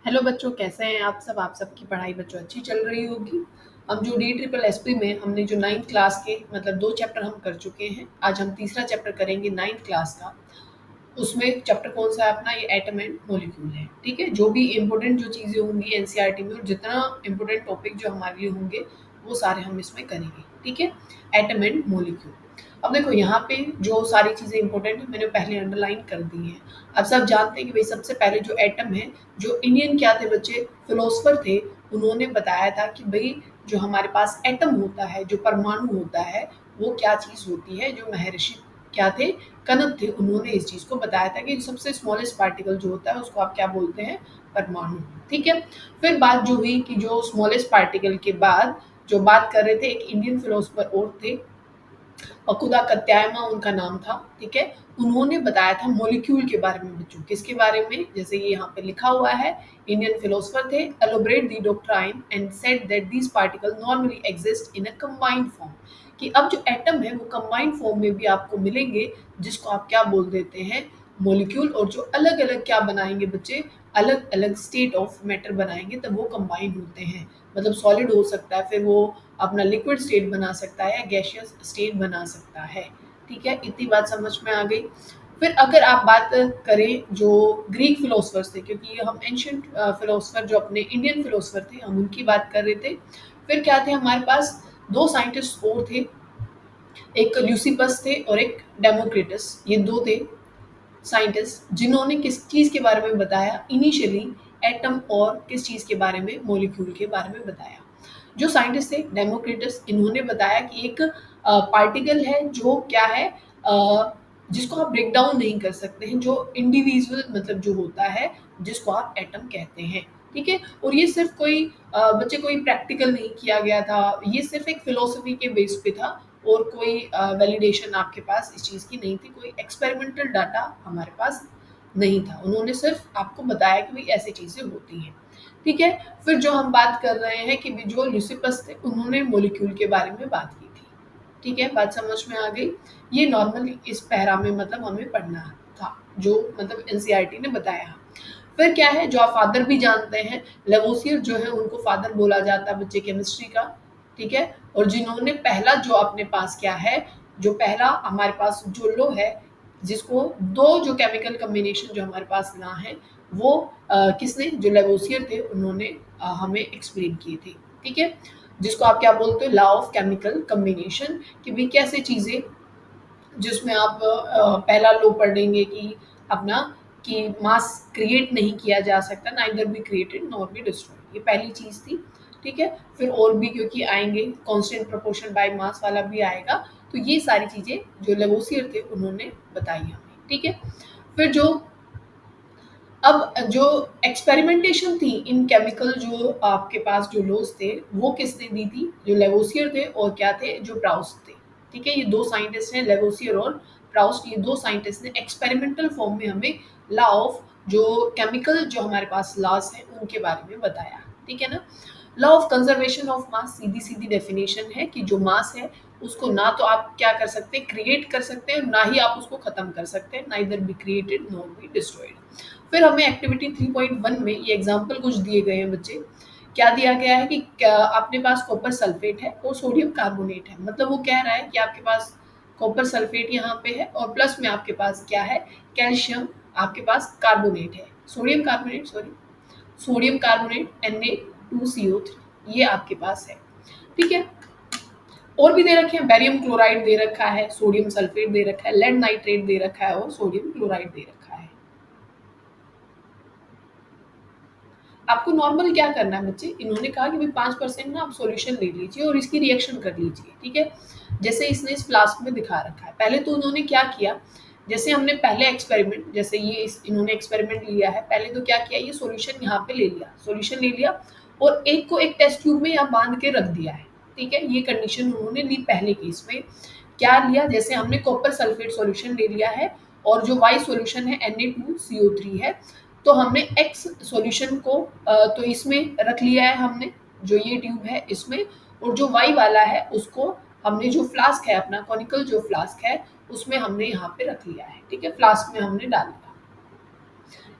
Hello बच्चों, कैसे हैं आप सब? आप सबकी पढ़ाई बच्चों अच्छी चल रही होगी। हम जो डी ट्रिपल एस पी में हमने जो 9th क्लास के मतलब 2 चैप्टर हम कर चुके हैं। आज हम तीसरा चैप्टर करेंगे 9th क्लास का। उसमें चैप्टर कौन सा है अपना? ये एटम एंड मॉलिक्यूल है। ठीक है, जो भी इम्पोर्टेंट जो चीज़ें होंगी एनसीईआरटी में और जितना इम्पोर्टेंट टॉपिक जो हमारे लिए होंगे वो सारे हम इसमें करेंगे। ठीक है, एटम एंड मॉलिक्यूल। अब देखो यहाँ पे जो सारी चीज़ें इंपॉर्टेंट है मैंने पहले अंडरलाइन कर दी हैं। अब सब जानते हैं कि भाई सबसे पहले जो एटम है, जो इंडियन क्या थे बच्चे, फिलोसफर थे, उन्होंने बताया था कि भाई जो हमारे पास एटम होता है, जो परमाणु होता है, वो क्या चीज़ होती है। जो महर्षि क्या थे, कनद थे, उन्होंने इस चीज़ को बताया था कि सबसे स्मॉलेस्ट पार्टिकल जो होता है उसको आप क्या बोलते हैं? परमाणु। ठीक है, फिर बात जो हुई कि जो स्मॉलेस्ट पार्टिकल के बाद जो बात कर रहे थे, एक इंडियन फिलोसफर और थे, अकुदा कत्यायमा उनका नाम था। ठीक है, उन्होंने बताया था मॉलिक्यूल के बारे में बच्चों। किसके बारे में? जैसे ये यहाँ पे लिखा हुआ है, इंडियन फिलोसफर थे, elaborate the doctrine and said that these particle normally exist in a combined form. कि अब जो एटम है वो कंबाइंड फॉर्म में भी आपको मिलेंगे, जिसको आप क्या बोल देते हैं? मॉलिक्यूल। और जो अलग अलग क्या बनाएंगे बच्चे? अलग अलग स्टेट ऑफ मैटर बनाएंगे, तब वो कंबाइंड होते हैं। मतलब सॉलिड हो सकता है, फिर वो अपना लिक्विड स्टेट बना सकता है या गैसियस स्टेट बना सकता है। ठीक है, इतनी बात समझ में आ गई। फिर अगर आप बात करें जो ग्रीक फिलोसफर्स थे, क्योंकि हम एंशियंट फिलोसफर जो अपने इंडियन फिलोसफर थे हम उनकी बात कर रहे थे। फिर क्या थे हमारे पास? दो साइंटिस्ट और थे, एक ल्यूसिपस थे और एक डेमोक्रिटस। ये दो थे साइंटिस्ट जिन्होंने किस चीज़ के बारे में बताया इनिशियली? एटम और किस चीज़ के बारे में? मॉलिक्यूल के बारे में बताया। जो साइंटिस्ट थे डेमोक्रिटस, इन्होंने बताया कि एक पार्टिकल है जो क्या है, जिसको आप ब्रेक डाउन नहीं कर सकते हैं, जो इंडिविजुअल मतलब जो होता है, जिसको आप एटम कहते हैं। ठीक है, और ये सिर्फ कोई बच्चे कोई प्रैक्टिकल नहीं किया गया था, ये सिर्फ एक फिलोसफी के बेस पे था और कोई वैलिडेशन आपके पास इस चीज़ की नहीं थी, कोई एक्सपेरिमेंटल डाटा हमारे पास नहीं था। उन्होंने सिर्फ आपको बताया कि भाई ऐसी चीज़ें होती हैं। ठीक है, फिर जो हम बात कर रहे हैं कि जो ल्यूसिपस थे, उन्होंने मॉलिक्यूल के बारे में बात की थी। ठीक है, बात समझ में आ गई। ये नॉर्मली इस पैरा में मतलब हमें पढ़ना था, जो मतलब एनसीईआरटी ने बताया। फिर क्या है, जो आप फादर भी जानते हैं, लेवोसियर जो है उनको फादर बोला जाता है बच्चे केमिस्ट्री का। ठीक है, और जिन्होंने पहला जो अपने पास क्या है, जो पहला हमारे पास जो लो है, जिसको दो जो केमिकल कॉम्बिनेशन जो हमारे पास ना है, वो किसने? जो लेवोसियर थे, उन्होंने हमें एक्सप्लेन किए थे। ठीक है, जिसको आप क्या बोलते हो? Law of chemical combination. कि भाई कैसे चीज़ें, जिसमें आप पहला लो पढ़ेंगे कि अपना कि मास क्रिएट नहीं किया जा सकता, neither be created nor be destroyed. ये पहली चीज़ थी। ठीक है, फिर और भी क्योंकि आएंगे, कांस्टेंट प्रोपोर्शन बाय मास वाला भी आएगा। तो ये सारी चीज़ें जो लेवोसियर थे उन्होंने बताई हमें। ठीक है, फिर जो अब जो एक्सपेरिमेंटेशन थी इन केमिकल, जो आपके पास जो लॉज थे, वो किसने दी थी? जो लेवोसियर थे और क्या थे? जो प्राउस्ट थे। ठीक है, ये दो साइंटिस्ट हैं, लेवोसियर और प्राउस्ट। ये दो साइंटिस्ट ने एक्सपेरिमेंटल फॉर्म में हमें लॉ ऑफ जो केमिकल जो हमारे पास लॉज हैं उनके बारे में बताया। ठीक है ना? Law of conservation of mass, Sidhi Sidhi definition है कि जो मास है उसको ना तो आप क्या कर सकते हैं? क्रिएट कर सकते हैं, ना ही आप उसको खत्म कर सकते हैं, neither be created nor be destroyed. फिर हमें एक्टिविटी 3.1 में ये एग्जाम्पल कुछ दिए गए हैं बच्चे। क्या दिया गया है कि क्या आपके पास कॉपर सल्फेट है और सोडियम कार्बोनेट है। मतलब वो कह रहा है कि आपके पास कॉपर सल्फेट यहाँ पे है और प्लस में आपके पास क्या है? कैल्शियम आपके पास कार्बोनेट है, sodium carbonate, sorry, sodium carbonate Na2CO3 ये आपके पास है। ठीक है, और भी दे रखे हैं, बैरियम क्लोराइड दे रखा है, सोडियम सल्फेट दे रखा है, लेड नाइट्रेट दे रखा है और सोडियम क्लोराइड दे रखा है। आपको नॉर्मल क्या करना है बच्चे? इन्होंने कहा कि भाई 5% ना आप सॉल्यूशन ले लीजिए और इसकी रिएक्शन कर लीजिए। ठीक है, जैसे इसने इस फ्लास्क में दिखा रखा है। पहले तो उन्होंने क्या किया, जैसे हमने पहले एक्सपेरिमेंट, जैसे ये इन्होंने एक्सपेरिमेंट लिया है, पहले तो क्या किया, ये सॉल्यूशन यहाँ पे ले लिया, सॉल्यूशन ले लिया और एक को एक टेस्ट ट्यूब में यहाँ बांध के रख दिया है। ठीक है, ये कंडीशन उन्होंने ली पहले केस में। क्या लिया, जैसे हमने कॉपर सल्फेट सॉल्यूशन ले लिया है और जो वाई सॉल्यूशन है Na2CO3 है, तो हमने एक्स सॉल्यूशन को तो इसमें रख लिया है हमने, जो ये ट्यूब है इसमें, और जो वाई वाला है उसको हमने जो फ्लास्क है अपना कॉनिकल जो फ्लास्क है उसमें हमने यहाँ पे रख लिया है। ठीक है, फ्लास्क में हमने डाल दिया।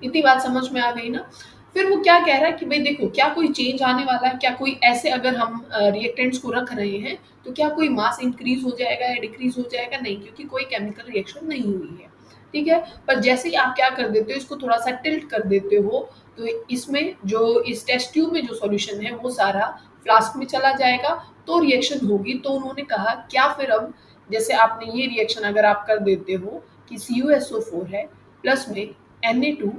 इतनी बात समझ में आ गई ना? फिर वो क्या कह रहा है कि भाई देखो क्या कोई चेंज आने वाला है, क्या कोई ऐसे अगर हम रिएक्टेंट्स को रख रहे हैं तो क्या कोई मास इंक्रीज हो जाएगा या डिक्रीज हो जाएगा, नहीं, क्योंकि कोई केमिकल रिएक्शन नहीं हुई है। ठीक है, पर जैसे ही आप क्या कर देते हो, इसको थोड़ा सा टिल्ट कर देते हो, तो इसमें जो इस टेस्ट ट्यूब में जो सॉल्यूशन है वो सारा फ्लास्क में चला जाएगा, तो रिएक्शन होगी। तो उन्होंने कहा क्या फिर अब जैसे आपने ये रिएक्शन अगर आप कर देते हो कि CuSO4 है प्लस में Na2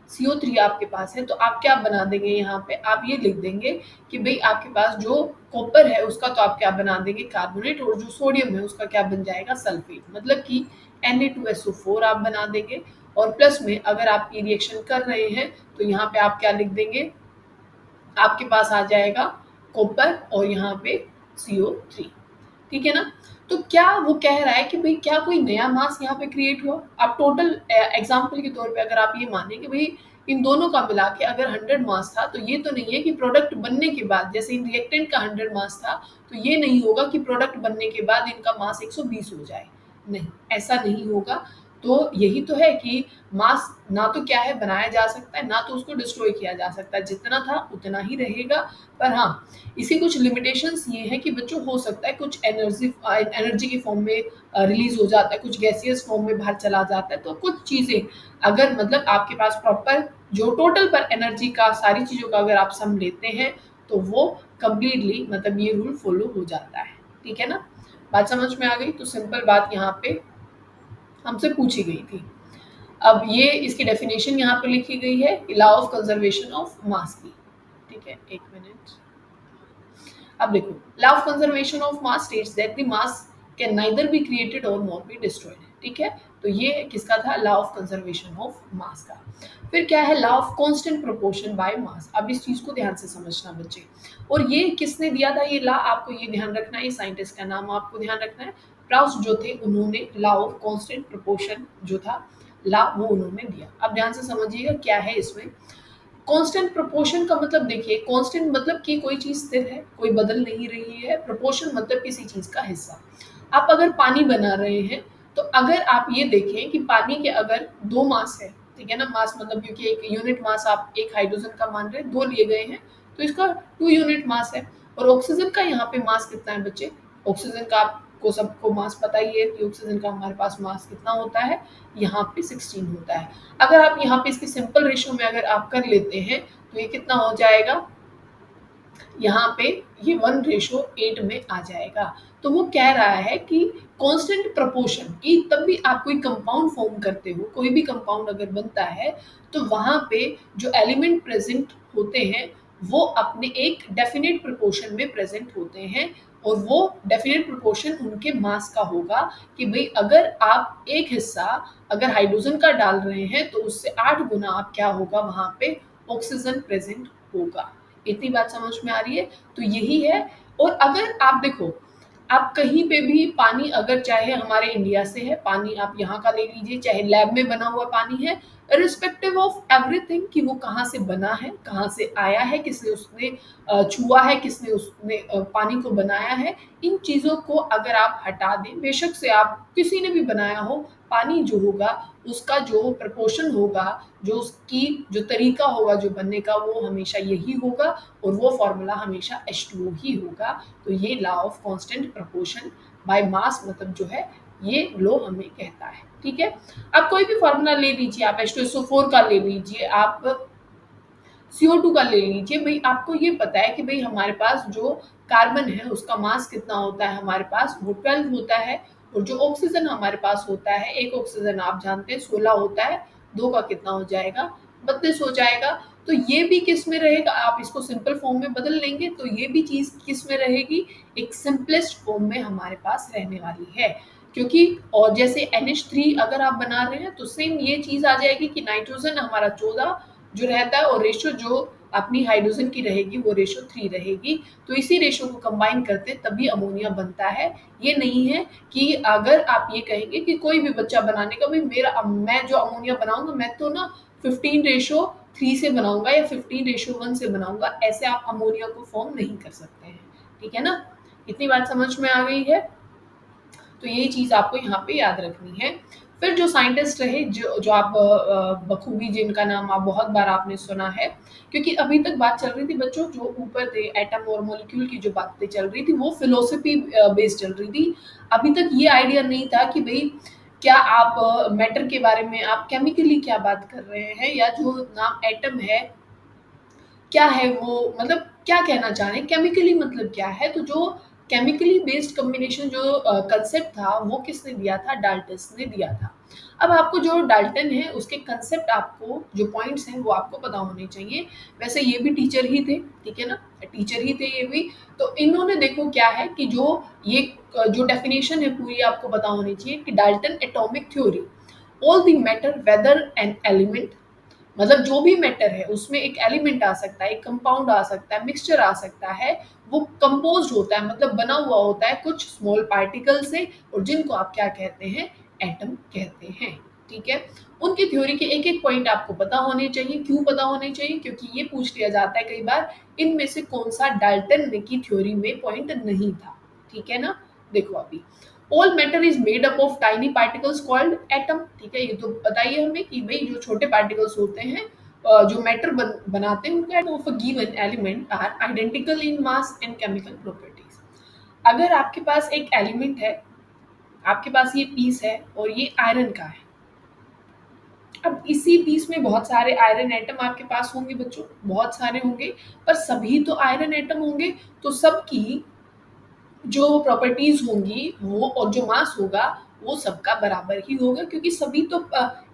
CO3 आपके पास है, तो आप क्या बना देंगे यहाँ पे, आप ये लिख देंगे कि भाई आपके पास जो कॉपर है उसका तो आप क्या बना देंगे कार्बोनेट, और जो सोडियम है उसका क्या बन जाएगा सल्फेट, मतलब कि Na2SO4 आप बना देंगे। और प्लस में अगर आप ये रिएक्शन कर रहे हैं तो यहाँ पे आप क्या लिख देंगे, आपके पास आ जाएगा कॉपर और यहाँ पे CO3। ठीक है ना। तो क्या वो कह रहा है कि भाई क्या कोई नया मास यहाँ पे क्रिएट हुआ। आप टोटल एग्जांपल के तौर पे अगर आप ये माने कि भाई इन दोनों का मिला के अगर 100 मास था, तो ये तो नहीं है कि प्रोडक्ट बनने के बाद जैसे इन रिएक्टेंट का 100 मास था, तो ये नहीं होगा कि प्रोडक्ट बनने के बाद इनका मास 120 हो जाए, नहीं, ऐसा नहीं होगा। तो यही तो है कि मास ना तो क्या है बनाया जा सकता है, ना तो उसको डिस्ट्रॉय किया जा सकता है, जितना था उतना ही रहेगा। पर हाँ, इसी कुछ लिमिटेशंस ये है कि बच्चों हो सकता है कुछ एनर्जी के फॉर्म में रिलीज हो जाता है, कुछ गैसियस फॉर्म में बाहर चला जाता है, तो कुछ चीज़ें अगर मतलब आपके पास प्रॉपर जो टोटल पर एनर्जी का सारी चीज़ों का अगर आप सम लेते हैं तो वो कंप्लीटली मतलब ये रूल फॉलो हो जाता है। ठीक है ना, बात समझ में आ गई। तो सिंपल बात यहाँ पे हमसे पूछी गई थी। अब ये इसकी डेफिनेशन यहाँ पे लिखी गई है law of conservation of mass की। ठीक है, एक मिनट। अब देखो, law of conservation of mass states that the mass can neither be created और नॉट बी डिस्ट्रॉयड। ठीक है, तो ये किसका था, law of conservation of mass का। फिर क्या है, law of constant proportion by mass. अब इस चीज को ध्यान से समझना बच्चे, और ये किसने दिया था ये लॉ, आपको ये ध्यान रखना है, साइंटिस्ट का नाम आपको ध्यान रखना है, प्राउस जो थे उन्होंने लॉ ऑफ कांस्टेंट प्रोपोर्शन जो था लॉ वो उन्होंने दिया। अब ध्यान से समझिएगा क्या है इसमें। कांस्टेंट प्रोपोर्शन का मतलब देखिए, कांस्टेंट मतलब कि कोई चीज स्थिर है, कोई बदल नहीं रही है, प्रोपोर्शन मतलब किसी चीज का हिस्सा। आप अगर पानी बना रहे हैं तो अगर आप ये देखें कि पानी के अगर दो मास है, ठीक है ना, मास मतलब क्योंकि एक यूनिट मास आप एक हाइड्रोजन का मान रहे हैं, दो लिए गए हैं, तो इसका 2 यूनिट मास है। और ऑक्सीजन का यहाँ पे मास कितना है बच्चे, ऑक्सीजन का आपको सबको मास पता ही है कि ऑक्सीजन का हमारे पास मास कितना होता है, यहाँ पे 16 होता है। अगर आप यहाँ पे इसके सिंपल रेशियो में अगर आप कर लेते हैं तो ये कितना हो जाएगा, यहाँ पे ये 1:8 में आ जाएगा। तो वो कह रहा है कि कांस्टेंट प्रोपोर्शन की तब भी आप कोई कंपाउंड फॉर्म करते हो, कोई भी कंपाउंड अगर बनता है तो वहां पे जो एलिमेंट प्रेजेंट होते हैं वो अपने एक डेफिनेट प्रोपोर्शन में प्रेजेंट होते हैं, और वो डेफिनेट प्रोपोर्शन उनके मास का होगा कि भाई अगर आप एक हिस्सा अगर हाइड्रोजन का डाल रहे हैं तो उससे 8 गुना आप क्या होगा वहां पे ऑक्सीजन प्रेजेंट होगा। इतनी बात समझ में आ रही है, तो यही है। और अगर आप देखो, आप कहीं पे भी पानी अगर चाहे हमारे इंडिया से है पानी, आप यहाँ का ले लीजिए, चाहे लैब में बना हुआ पानी है, रिस्पेक्टिव ऑफ एवरीथिंग कि वो कहाँ से बना है, कहाँ से आया है, किसने उसने छुआ है, किसने उसने पानी को बनाया है, इन चीज़ों को अगर आप हटा दें, बेशक से आप किसी ने भी बनाया हो, पानी जो होगा उसका जो प्रपोर्शन होगा, जो उसकी जो तरीका होगा जो बनने का, वो हमेशा यही होगा, और वो फॉर्मूला हमेशा H2O ही होगा। तो ये law of constant proportion by mass मतलब जो है ये लॉ हमें कहता है। ठीक है, अब कोई भी फॉर्मूला ले लीजिए, आप H2SO4 का ले लीजिए, आप CO2 का ले लीजिए, भाई आपको ये पता है कि भाई हमारे पास जो कार्बन है उसका मास कितना होता है, हमारे पास वो 12 होता है, और जो ऑक्सीजन हमारे पास होता है, एक ऑक्सीजन आप जानते हैं 16 होता है, दो का कितना हो जाएगा, 32 हो जाएगा। तो ये भी किस में रहेगा, आप इसको सिंपल फॉर्म में बदल लेंगे तो ये भी चीज किस में रहेगी, एक सिंपलेस्ट फॉर्म में हमारे पास रहने वाली है। क्योंकि और जैसे NH3 अगर आप बना रहे हैं तो सेम ये चीज आ जाएगी कि नाइट्रोजन हमारा 14 जो रहता है, और रेशो जो अपनी हाइड्रोजन की रहेगी वो रेशो 3 रहेगी। तो इसी रेशो को कंबाइन करते तभी अमोनिया बनता है। ये नहीं है कि अगर आप ये कहेंगे कि कोई भी बच्चा बनाने का, भाई मेरा मैं जो अमोनिया बनाऊंगा मैं तो ना 15:3 से बनाऊंगा या 15:1 से बनाऊंगा, ऐसे आप अमोनिया को फॉर्म नहीं कर सकते हैं। ठीक है ना, इतनी बात समझ में आ गई है। तो ये चीज आपको यहाँ पे याद रखनी है। फिर जो साइंटिस्ट रहे जो जो आप बखूबी जिनका नाम आप बहुत बार आपने सुना है, क्योंकि अभी तक बात चल रही थी बच्चों जो ऊपर थे एटम और मॉलिक्यूल की जो बातें चल रही थी वो फिलोसफी बेस्ड चल रही थी। अभी तक ये आइडिया नहीं था कि भई क्या आप मैटर के बारे में आप केमिकली क्या बात कर रहे हैं या जो नाम एटम है क्या है वो मतलब क्या कहना चाह रहे हैं केमिकली मतलब क्या है? तो जो केमिकली बेस्ड कॉम्बिनेशन जो कंसेप्ट था वो किसने दिया था? डाल्टन्स ने दिया था। अब आपको जो डाल्टन है उसके कंसेप्ट आपको जो पॉइंट्स हैं वो आपको पता होने चाहिए। वैसे ये भी टीचर ही थे, ठीक है ना? टीचर ही थे ये भी। तो इन्होंने देखो क्या है कि जो ये जो डेफिनेशन है पूरी आपको पता होनी चाहिए कि Dalton atomic theory all the matter whether an element मतलब जो भी मैटर है उसमें एक एलिमेंट आ सकता है, एक कंपाउंड आ सकता है, मिक्सचर आ सकता है, वो कंपोज्ड होता है मतलब बना हुआ होता है कुछ स्मॉल पार्टिकल से और जिनको आप क्या कहते हैं? एटम कहते हैं, ठीक है? उनकी थ्योरी के एक-एक पॉइंट आपको पता होने चाहिए, क्यों पता होने चाहिए? क्योंकि ये पूछ लिया जाता है कई बार इनमें से कौन-सा डाल्टन की थ्योरी में पॉइंट नहीं था, ठीक है ना? देखो अभी all matter is made up of tiny particles called atom ठीक है ये तो बताइए हमें कि भाई जो छोटे पार्टिकल्स होते हैं जो मैटर बनाते हैं उनका of a given element are identical in mass and chemical properties अगर आपके पास एक एलिमेंट है आपके पास ये पीस है और ये आयरन का है अब इसी पीस में बहुत सारे आयरन एटम आपके पास होंगे बच्चों बहुत सारे होंगे पर सभी तो आयरन एटम होंगे तो सबकी जो प्रॉपर्टीज होंगी वो और जो मास होगा वो सबका बराबर ही होगा क्योंकि सभी तो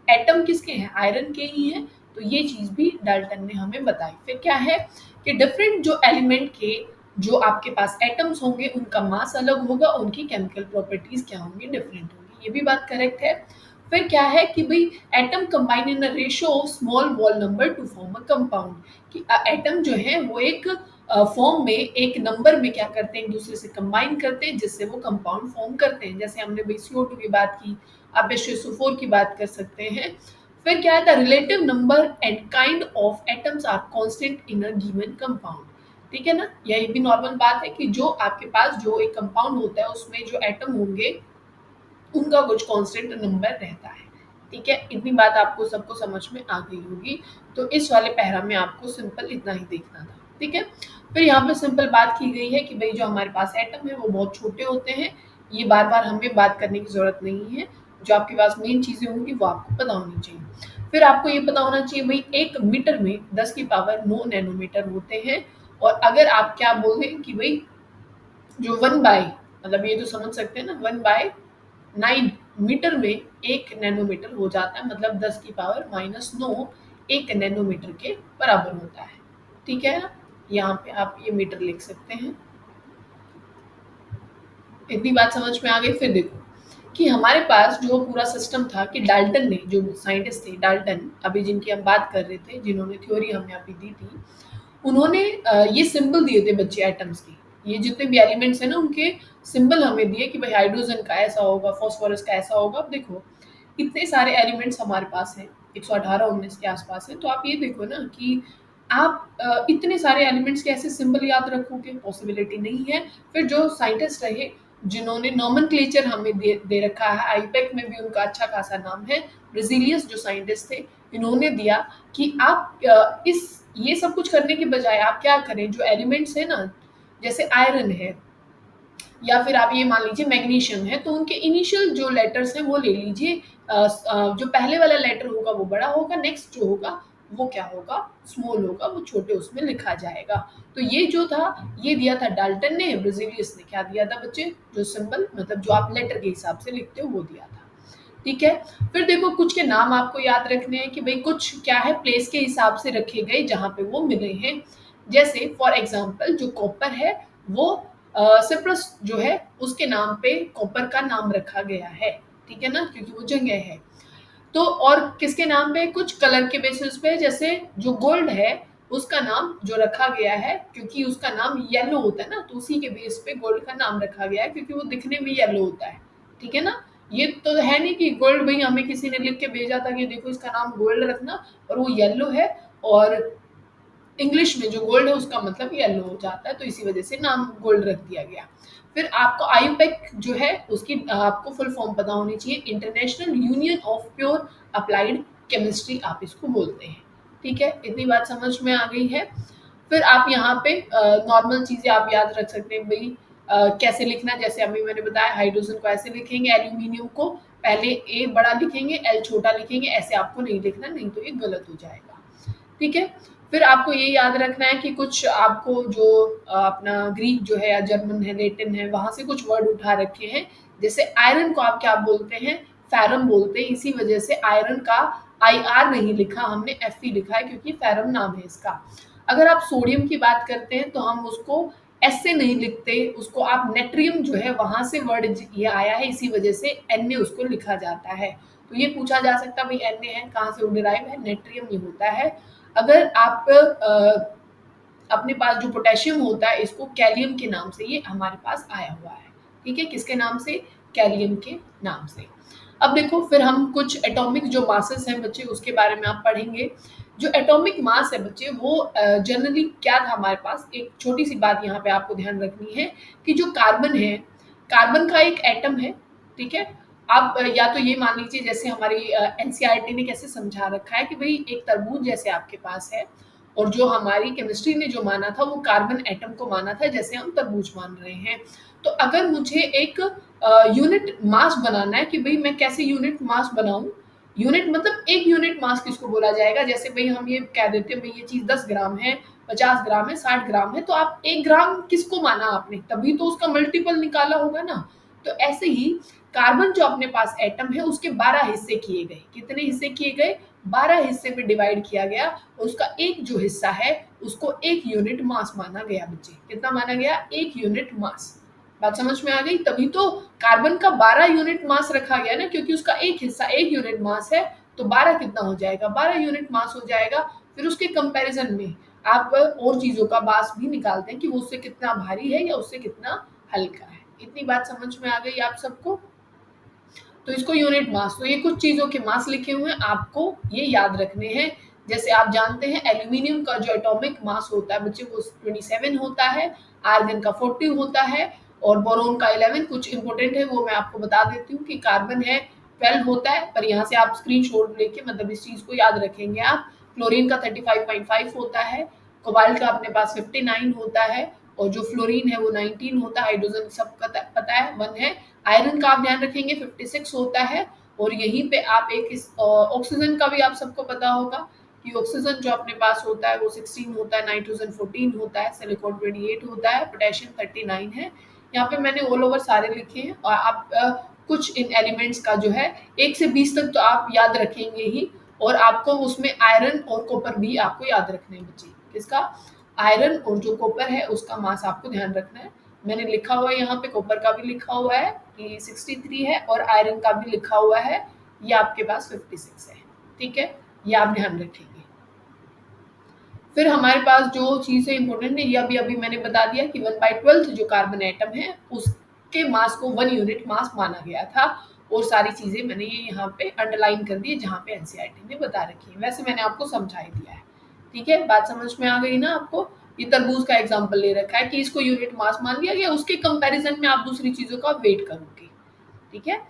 एटम किसके हैं आयरन के ही हैं तो ये चीज भी डाल्टन ने हमें बताई फिर क्या है कि डिफरेंट जो एलिमेंट के जो आपके पास एटम्स होंगे उनका मास अलग होगा उनकी केमिकल प्रॉपर्टीज क्या होंगी डिफरेंट होंगी ये भी बात करेक्ट है फिर क्या है कि भाई atom combine in a ratio of small wall number two form a compound कि एटम जो है वो एक फॉर्म में एक नंबर में क्या करते हैं एक दूसरे से कंबाइन करते हैं जिससे वो कंपाउंड फॉर्म करते हैं जैसे हमने भाई CO2 की बात की आप SO4 की बात कर सकते हैं फिर क्या है the relative number and kind of atoms are constant in a given compound ठीक है ना यही भी नॉर्मल बात है कि जो आपके पास जो एक कंपाउंड होता है उसमें जो एटम होंगे उनका कुछ कांस्टेंट नंबर रहता है ठीक है इतनी बात आपको सबको समझ में आ गई होगी तो इस वाले पैरा में आपको सिंपल इतना ही देखना था ठीक है फिर यहाँ पे सिंपल बात की गई है कि भाई जो हमारे पास एटम है वो बहुत छोटे होते हैं ये बार बार हमें बात करने की जरूरत नहीं है जो आपके पास मेन चीजें होंगी वो आपको पता होनी चाहिए फिर आपको ये पता होना चाहिए भाई 1 मीटर में 10⁻⁹ होते हैं और अगर आप क्या बोल रहे हैं कि भाई जो 1 बाय मतलब ये तो समझ सकते हैं ना 1/9 मीटर में 1 नैनोमीटर हो जाता है मतलब 10⁻⁹ 1 नैनोमीटर के बराबर होता है ठीक है ना यहाँ पे आप ये मीटर लिख सकते हैं इतनी बात समझ में आ गई फिर देखो कि हमारे पास जो पूरा सिस्टम था कि डाल्टन ने जो साइंटिस्ट थे डाल्टन अभी जिनकी हम बात कर रहे थे जिन्होंने थ्योरी हमें अभी दी थी उन्होंने ये सिंबल दिए थे बच्चे एटम्स के ये जितने भी एलिमेंट्स हैं ना उनके सिंबल हमें दिए कि भाई हाइड्रोजन का ऐसा होगा फॉस्फोरस का ऐसा होगा अब देखो इतने सारे एलिमेंट्स हमारे पास हैं 118-19 के आसपास है तो आप ये देखो ना कि आप इतने सारे एलिमेंट्स के ऐसे सिंबल याद रखोगे पॉसिबिलिटी नहीं है फिर जो साइंटिस्ट रहे जिन्होंने नॉमेनक्लेचर हमें दे रखा है आईपैक में भी उनका अच्छा खासा नाम है ब्रिजिलियस जो साइंटिस्ट थे इन्होंने दिया कि आप इस ये सब कुछ करने के बजाय आप क्या करें जो एलिमेंट्स है ना जैसे आयरन है या फिर आप ये मान लीजिए मैग्नीशियम है तो उनके इनिशियल जो लेटर्स हैं वो ले लीजिए जो पहले वाला लेटर होगा वो बड़ा होगा नेक्स्ट जो होगा वो क्या होगा स्मॉल होगा वो छोटे उसमें लिखा जाएगा तो ये जो था ये दिया था डाल्टन ने ब्रिजिलियस ने क्या दिया था बच्चे जो सिंबल मतलब जो आप लेटर के हिसाब से लिखते हो वो दिया था ठीक है फिर देखो कुछ के नाम आपको याद रखने हैं कि भाई कुछ क्या है प्लेस के हिसाब से रखे गए जहां पे वो मिले हैं जैसे फॉर एग्जांपल जो कॉपर है वो सिप्रस जो है उसके नाम पे कॉपर का नाम रखा गया है ठीक है ना क्योंकि वो जगह है तो और किसके नाम पे कुछ कलर के बेसिस पे जैसे जो गोल्ड है उसका नाम जो रखा गया है क्योंकि उसका नाम येलो होता है ना तो उसी के बेस पे गोल्ड का नाम रखा गया है क्योंकि वो दिखने में येलो होता है ठीक है ना ये तो है नहीं कि गोल्ड भाई हमें किसी ने लिख के भेजा था कि देखो इसका नाम गोल्ड रखना और वो येलो है और इंग्लिश में जो गोल्ड है उसका मतलब येलो हो जाता है, तो इसी वजह से नाम गोल्ड रख दिया गया। फिर आपको आईयूपैक जो है उसकी आपको फुल फॉर्म पता होनी चाहिए, international union of pure applied chemistry आप इसको बोलते हैं। ठीक है, इतनी बात समझ में आ गई है। फिर आप यहाँ पे नॉर्मल चीजें आप याद रख सकते हैं भाई, कैसे लिखना है, जैसे अभी मैंने बताया हाइड्रोजन को ऐसे लिखेंगे, एल्यूमिनियम को पहले ए बड़ा लिखेंगे, एल छोटा लिखेंगे, ऐसे आपको नहीं लिखना, नहीं तो ये गलत हो जाएगा। ठीक है, फिर आपको ये याद रखना है कि कुछ आपको जो अपना ग्रीक जो है या जर्मन है, लेटिन है, वहां से कुछ वर्ड उठा रखे हैं। जैसे आयरन को आप क्या बोलते हैं, फेरम बोलते हैं, इसी वजह से आयरन का आई आर नहीं लिखा हमने, एफ ई लिखा है, क्योंकि फेरम नाम है इसका। अगर आप सोडियम की बात करते हैं तो हम उसको एस से नहीं लिखते, उसको आप नेट्रियम जो है वहां से वर्ड ये आया है, इसी वजह से एन ए उसको लिखा जाता है। तो ये पूछा जा सकता है भाई एन ए है कहाँ से डिराइव है, नेट्रियम ही होता है। अगर आप अपने पास जो पोटेशियम होता है इसको कैलियम के नाम से ये हमारे पास आया हुआ है। ठीक है, किसके नाम से, कैलियम के नाम से। अब देखो फिर हम कुछ एटॉमिक जो मासेस हैं बच्चे उसके बारे में आप पढ़ेंगे। जो एटॉमिक मास है बच्चे वो जनरली क्या था हमारे पास, एक छोटी सी बात यहाँ पे आपको ध्यान रखनी है कि जो कार्बन है, कार्बन का एक एटम है। ठीक है, आप या तो ये मान लीजिए जैसे हमारी एनसीईआरटी ने कैसे समझा रखा है कि भाई एक तरबूज जैसे आपके पास है, और जो हमारी केमिस्ट्री ने जो माना था वो कार्बन एटम को माना था, जैसे हम तरबूज मान रहे हैं। तो अगर मुझे एक यूनिट मास बनाना है कि भाई मैं कैसे यूनिट मास बनाऊं, यूनिट मतलब एक यूनिट मास किसको बोला जाएगा, जैसे भाई हम ये कह देते हैं भाई ये चीज 10 ग्राम है, 50 ग्राम है, 60 ग्राम है, तो आप 1 ग्राम किसको माना आपने, तभी तो उसका मल्टीपल निकाला होगा ना। तो ऐसे ही कार्बन जो अपने पास एटम है उसके 12 हिस्से किए गए, कितने हिस्से किए गए, 12 हिस्से में डिवाइड किया गया, उसका एक जो हिस्सा है उसको एक यूनिट मास माना गया बच्चे, कितना माना गया, एक यूनिट मास। बात समझ में आ गई, तभी तो कार्बन का 12 यूनिट मास रखा गया ना, क्योंकि उसका एक हिस्सा एक यूनिट मास है, तो 12 कितना हो जाएगा, 12 यूनिट मास हो जाएगा। फिर उसके कंपैरिजन में आप और चीजों का मास भी निकालते हैं कि वो उससे कितना भारी है या उससे कितना हल्का है। इतनी बात समझ में आ गई आप सबको। तो इसको यूनिट मास, तो ये कुछ चीजों के मास लिखे हुए हैं, आपको ये याद रखने हैं। जैसे आप जानते हैं एल्यूमिनियम का जो एटॉमिक मास होता है बच्चे वो 27 होता है, आर्गन का 40 होता है, और बोरोन का 11। कुछ इंपॉर्टेंट है वो मैं आपको बता देती हूँ कि कार्बन है 12 होता है, पर यहाँ से आप स्क्रीनशॉट लेके मतलब इस चीज को याद रखेंगे आप। क्लोरीन का 35.5 होता है, कोबाल्ट का अपने पास 59 होता है, और जो फ्लोरीन है वो 19 होता है, हाइड्रोजन सबका पता है 1 है। आयरन का आप ध्यान रखेंगे 56 होता है, और यहीं पे आप एक इस ऑक्सीजन का भी आप सबको पता होगा कि ऑक्सीजन जो अपने पास होता है वो 16 होता है, नाइट्रोजन 14 होता है, सिलिकॉन 28 होता है, पोटेशियम 39 है। यहाँ पे मैंने ऑल ओवर सारे लिखे हैं, और आप कुछ इन एलिमेंट्स का जो है 1 से 20 तक तो आप याद रखेंगे ही, और आपको उसमें आयरन और कॉपर भी आपको याद रखने हैं बच्चे। किसका, आयरन और जो कॉपर है उसका मास आपको ध्यान रखना है। मैंने लिखा हुआ है यहाँ पे, कॉपर का भी लिखा हुआ है कि 63 है, और आयरन का भी लिखा हुआ है, ये आपके पास 56 है। ठीक है, ये आप ध्यान रखेंगे। फिर हमारे पास जो चीजें इंपॉर्टेंट है, ये अभी अभी मैंने बता दिया कि 1/12 जो कार्बन एटम है उसके मास को 1 यूनिट मास माना गया था, और सारी चीजें मैंने ये यहाँ पे अंडरलाइन कर दी है जहाँ पे एनसीईआरटी ने बता रखी है, वैसे मैंने आपको समझा ही दिया है। ठीक है, बात समझ में आ गई ना आपको। ये तरबूज का एग्जाम्पल ले रखा है कि इसको यूनिट मास मान लिया गया, उसके कंपैरिजन में आप दूसरी चीजों का वेट करोगे। ठीक है,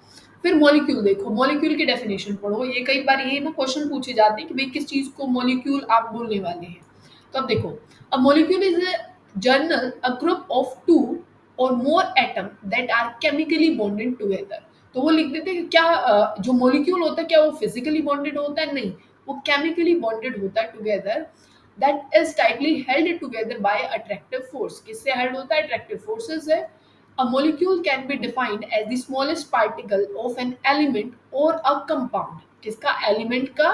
फिर मॉलिक्यूल देखो, मॉलिक्यूल की डेफिनेशन पढ़ो, ये कई बार ये ना क्वेश्चन पूछे जाते हैं कि भाई किस चीज को मॉलिक्यूल आप बोलने वाले हैं। तो अब देखो, a molecule is a general a group of two or more atom that are chemically bonded together. तो वो लिख देते हैं कि क्या जो मॉलिक्यूल होता है क्या वो फिजिकली बॉन्डेड होता है, नहीं, वो केमिकली बॉन्डेड होता है together, that is tightly held together by attractive force. किससे हेल्ड होता है, अट्रैक्टिव फोर्सेस है। A molecule can be defined as the smallest particle of an element or a compound। किसका, एलिमेंट का,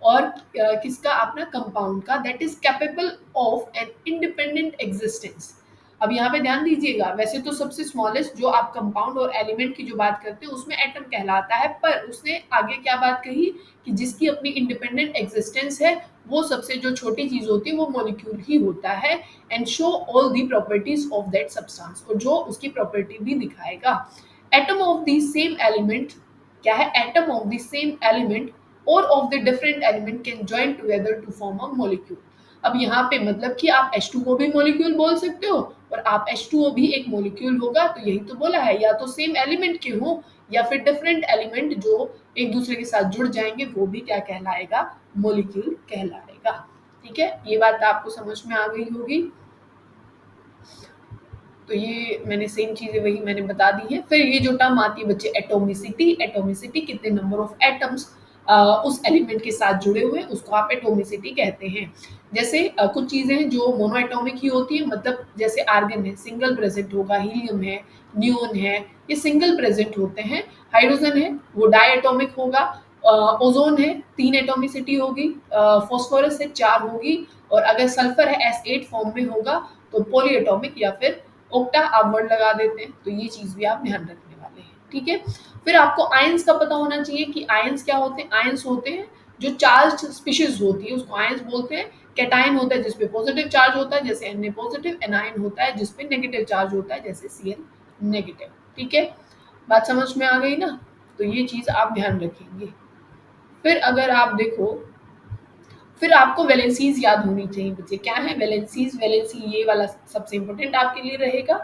और किसका, अपना कंपाउंड का, that is capable of an independent existence. अब यहाँ पे ध्यान दीजिएगा, वैसे तो सबसे स्मॉलेस्ट जो आप कंपाउंड और एलिमेंट की जो बात करते हैं उसमें एटम कहलाता है, पर उसने आगे क्या बात कही कि जिसकी अपनी इंडिपेंडेंट एग्जिस्टेंस है वो सबसे जो छोटी चीज होती है वो मॉलिक्यूल ही होता है, and show all the properties of that substance, और जो उसकी प्रॉपर्टी भी दिखाएगा। Atom of the same element, क्या है, atom of the same element or of the different element can join together to form a molecule. अब यहाँ पे मतलब कि आप H2 को भी मॉलिक्यूल बोल सकते हो और आप H2O भी एक मॉलिक्यूल होगा, तो यही तो बोला है, या तो सेम एलिमेंट के हो या फिर डिफरेंट एलिमेंट जो एक दूसरे के साथ जुड़ जाएंगे वो भी क्या कहलाएगा, मॉलिक्यूल कहलाएगा। ठीक है, ये बात आपको समझ में आ गई होगी। तो ये मैंने सेम चीजें वही मैंने बता दी है। फिर ये जो टर्म आती है बच्चे एटोमिसिटी, एटोमिसिटी कितने नंबर ऑफ एटम्स उस एलिमेंट के साथ जुड़े हुए हैं उसको आप एटोमिसिटी कहते हैं। जैसे कुछ चीजें हैं जो मोनो एटॉमिक ही होती है, मतलब जैसे आर्गन है सिंगल प्रेजेंट होगा, हीलियम है, नियोन है, ये सिंगल प्रेजेंट होते हैं। हाइड्रोजन है वो डाई एटॉमिक होगा। ओजोन है 3 एटोमिसिटी होगी। फास्फोरस है 4 होगी। और अगर सल्फर है S8 फॉर्म में होगा तो पॉली एटॉमिक या फिर ओक्टा आप वर्ड लगा देते हैं। तो ये चीज भी आप ध्यान रखने वाले हैं। ठीक है, फिर आपको आयंस का पता होना चाहिए कि आयंस क्या होते हैं। आयंस होते हैं जो चार्ज स्पीशीज होती है उसको आयंस बोलते हैं। कैटायन होता है जिसपे पॉजिटिव चार्ज होता है जैसे Na पॉजिटिव, एनायन होता है जिसपे नेगेटिव चार्ज होता है जैसे Cl नेगेटिव। ठीक है, बात समझ में आ गई ना, तो ये चीज आप ध्यान रखेंगे। फिर अगर आप देखो, फिर आपको वैलेंसीज याद होनी चाहिए बच्चे। क्या है वैलेंसीज, वैलेंसी ये वाला सबसे इंपॉर्टेंट आपके लिए रहेगा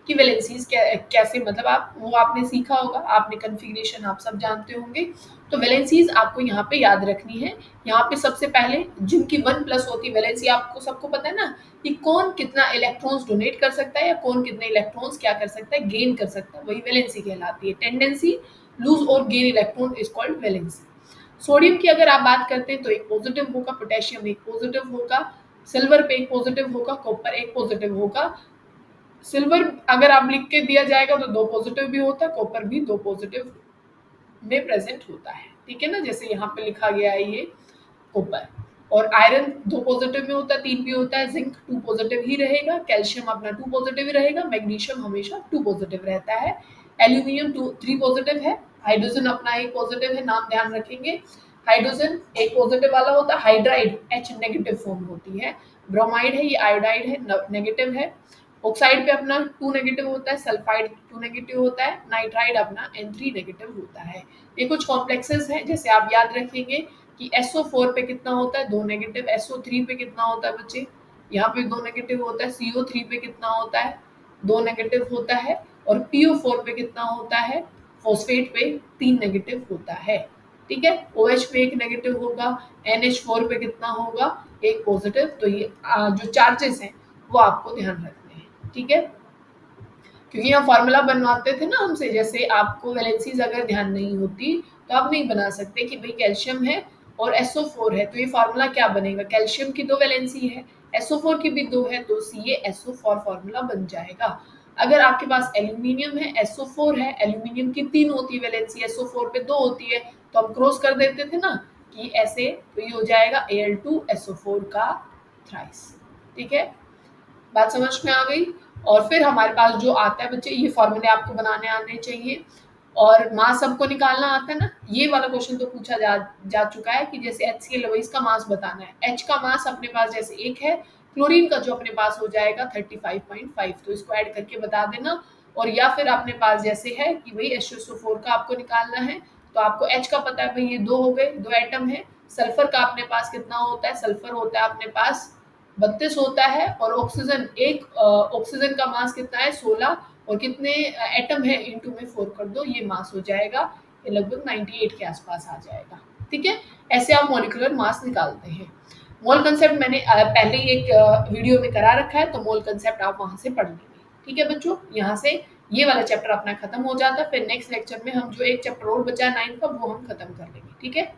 कि वैलेंसीज कैसे, मतलब आप वो आपने सीखा होगा, आपने कन्फिग्रेशन आप सब जानते होंगे। तो वैलेंसीज आपको यहाँ पे याद रखनी है। यहाँ पे सबसे पहले जिनकी 1+ होती है वैलेंसी, आपको सबको पता है ना कि कौन कितना इलेक्ट्रॉन्स डोनेट कर सकता है या कौन कितने इलेक्ट्रॉन्स क्या कर सकता है, गेन कर सकता है, वही वैलेंसी कहलाती है। टेंडेंसी लूज और gain electron is called valency. Sodium की अगर आप बात करते हैं तो एक पॉजिटिव होगा, पोटेशियम एक पॉजिटिव होगा, सिल्वर पे एक पॉजिटिव होगा, कॉपर एक पॉजिटिव होगा। सिल्वर अगर आप लिख के दिया जाएगा तो 2 पॉजिटिव भी होता है, कॉपर भी 2 पॉजिटिव में प्रेजेंट होता है। ठीक है ना, जैसे यहाँ पे लिखा गया है ये कॉपर। और आयरन 2 पॉजिटिव में होता है, 3 भी होता है। जिंक 2 पॉजिटिव ही रहेगा। कैल्शियम अपना 2 पॉजिटिव ही रहेगा। मैग्नीशियम हमेशा 2 पॉजिटिव रहता है। एल्यूमिनियम 3 पॉजिटिव है। हाइड्रोजन अपना एक पॉजिटिव है, नाम ध्यान रखेंगे। हाइड्रोजन एक पॉजिटिव वाला होता है। हाइड्राइड H नेगेटिव फॉर्म होती है। ब्रोमाइड है ये आयोडाइड है, नेगेटिव है। ऑक्साइड पे अपना 2 नेगेटिव होता है। सल्फाइड 2 नेगेटिव होता है। नाइट्राइड अपना N3 नेगेटिव होता है। ये कुछ कॉम्प्लेक्सेस हैं, जैसे आप याद रखेंगे कि SO4 पे कितना होता है, 2 नेगेटिव। SO3 पे कितना होता है बच्चे, यहाँ पे 2 नेगेटिव होता है। CO3 पे कितना होता है, 2 नेगेटिव होता है। और PO4 पे कितना होता है, फॉस्फेट पे 3 नेगेटिव होता है। ठीक है, OH पे 1 नेगेटिव होगा। NH4 पे कितना होगा, 1 पॉजिटिव। तो ये जो चार्जेस हैं वो आपको ध्यान रखने हैं। ठीक है, क्योंकि यहाँ फॉर्मूला बनवाते थे ना हमसे, जैसे आपको वैलेंसीज अगर ध्यान नहीं होती तो आप नहीं बना सकते कि भाई कैल्शियम है और SO4 है तो ये फार्मूला क्या बनेगा, कैल्शियम की 2 वैलेंसी है, SO4 की भी 2 है तो CaSO4 फार्मूला बन जाएगा। अगर आपके पास एल्यूमिनियम है, SO4 है, एल्यूमिनियम की 3 होती है वैलेंसी, SO4 पे 2 होती है, तो हम क्रॉस कर देते थे ना कि ऐसे, तो ये हो जाएगा Al2SO4 का थ्राइस। ठीक है, बात समझ में आ गई। और फिर हमारे पास जो आता है बच्चे, ये फॉर्मूले आपको बनाने आने चाहिए। और मास सबको निकालना आता है ना, ये वाला क्वेश्चन तो पूछा जा चुका है कि जैसे HCl है इसका मास बताना है। H का मास अपने पास जैसे 1 है, क्लोरीन का जो अपने पास हो जाएगा 35.5, तो इसको ऐड करके बता देना। और या फिर अपने पास जैसे है कि भाई H2SO4 का आपको निकालना है, तो आपको H का पता है भाई ये 2 हो गए, 2 एटम है। सल्फर का अपने पास कितना होता है, सल्फर होता है अपने पास 32 होता है। और ऑक्सीजन ऑक्सीजन का मास कितना है 16, और कितने एटम है इनटू में 4 कर दो, ये मास हो जाएगा, ये लगभग 98 के आसपास आ जाएगा। ठीक है, ऐसे आप मॉलिक्यूलर मास निकालते हैं। मोल कंसेप्ट मैंने पहले ही एक वीडियो में करा रखा है, तो मोल कंसेप्ट आप वहां से पढ़ लेंगे। ठीक है बच्चों, यहाँ से ये वाला चैप्टर अपना खत्म हो जाता है। फिर नेक्स्ट लेक्चर में हम जो एक चैप्टर और बचा है 9 का वो हम खत्म कर लेंगे। ठीक है।